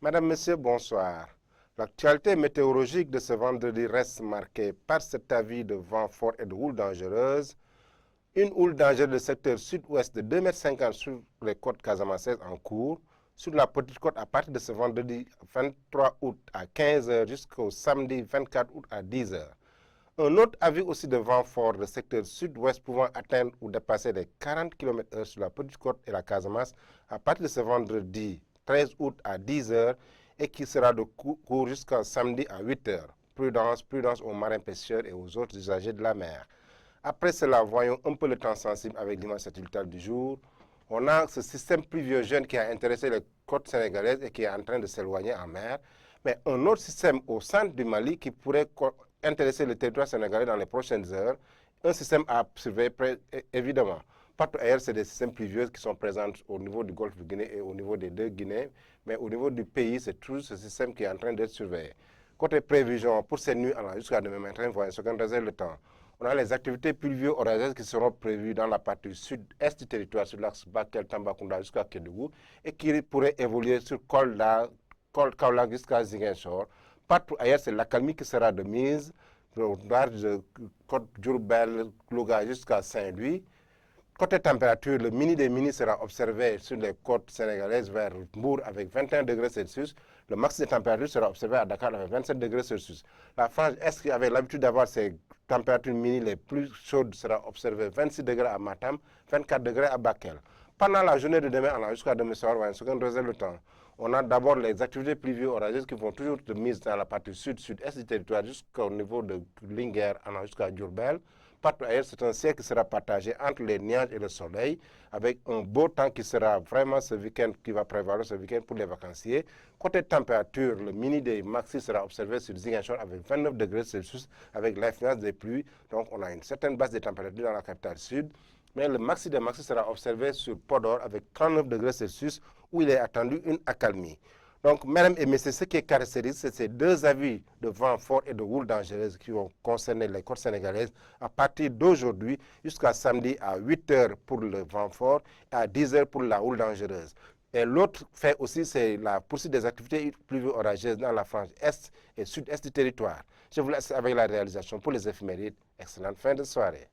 Madame, Monsieur, bonsoir. L'actualité météorologique de ce vendredi reste marquée par cet avis de vent fort et de houle dangereuse. Une houle dangereuse du secteur sud-ouest de 2,50 m sur les côtes casamançaises en cours. Sur la petite côte à partir de ce vendredi 23 août à 15 h jusqu'au samedi 24 août à 10 h. Un autre avis aussi de vent fort du secteur sud-ouest pouvant atteindre ou dépasser les 40 km/h sur la petite côte et la Casamance à partir de ce vendredi 13 août à 10 h et qui sera de cours jusqu'à samedi à 8 h. Prudence, prudence aux marins pêcheurs et aux autres usagers de la mer. Après cela, voyons un peu le temps sensible avec l'image satellitale du jour. On a ce système pluvieux jeune qui a intéressé les côtes sénégalaises et qui est en train de s'éloigner en mer. Mais un autre système au centre du Mali qui pourrait intéresser le territoire sénégalais dans les prochaines heures. Un système à surveiller évidemment. Partout ailleurs, c'est des systèmes pluvieux qui sont présents au niveau du golfe de Guinée et au niveau des deux Guinées. Mais au niveau du pays, c'est toujours ce système qui est en train d'être surveillé. Côté prévision, pour ces nuits jusqu'à demain matin, voyons ce qu'on réserve le temps. On a les activités pluvieuses orageuses qui seront prévues dans la partie sud-est du territoire, sur l'axe Bakel-Tambacounda jusqu'à Kédougou, et qui pourraient évoluer sur Kaolack jusqu'à Ziguinchor. Partout ailleurs, c'est l'accalmie qui sera de mise, au large de Côte Diourbel, Louga jusqu'à Saint-Louis. Côté température, le mini des mini sera observé sur les côtes sénégalaises vers Mbour avec 21 degrés Celsius. Le max de température sera observé à Dakar avec 27 degrés Celsius. La frange est qui avait l'habitude d'avoir ces températures mini les plus chaudes sera observée 26 degrés à Matam, 24 degrés à Bakel. Pendant la journée de demain, jusqu'à demain soir, on va réserve le temps. On a d'abord les activités pluvieuses orageuses qui vont toujours de mise dans la partie sud-sud-est du territoire jusqu'au niveau de Linguère, jusqu'à Diourbel. Partout ailleurs, c'est un ciel qui sera partagé entre les nuages et le soleil, avec un beau temps qui sera vraiment ce week-end, qui va prévaloir ce week-end pour les vacanciers. Côté température, le mini des maxi sera observé sur Ziguinchor avec 29 degrés Celsius, avec l'influence des pluies. Donc, on a une certaine baisse des températures dans la capitale sud. Mais le maxi des maxi sera observé sur Podor avec 39 degrés Celsius, où il est attendu une accalmie. Donc, mesdames et messieurs, ce qui est caractéristique, c'est ces deux avis de vent fort et de houle dangereuse qui vont concerner les côtes sénégalaises à partir d'aujourd'hui jusqu'à samedi à 8 h pour le vent fort et à 10 h pour la houle dangereuse. Et l'autre fait aussi, c'est la poursuite des activités pluvieuses orageuses dans la frange est et sud-est du territoire. Je vous laisse avec la réalisation pour les éphémérides. Excellente fin de soirée.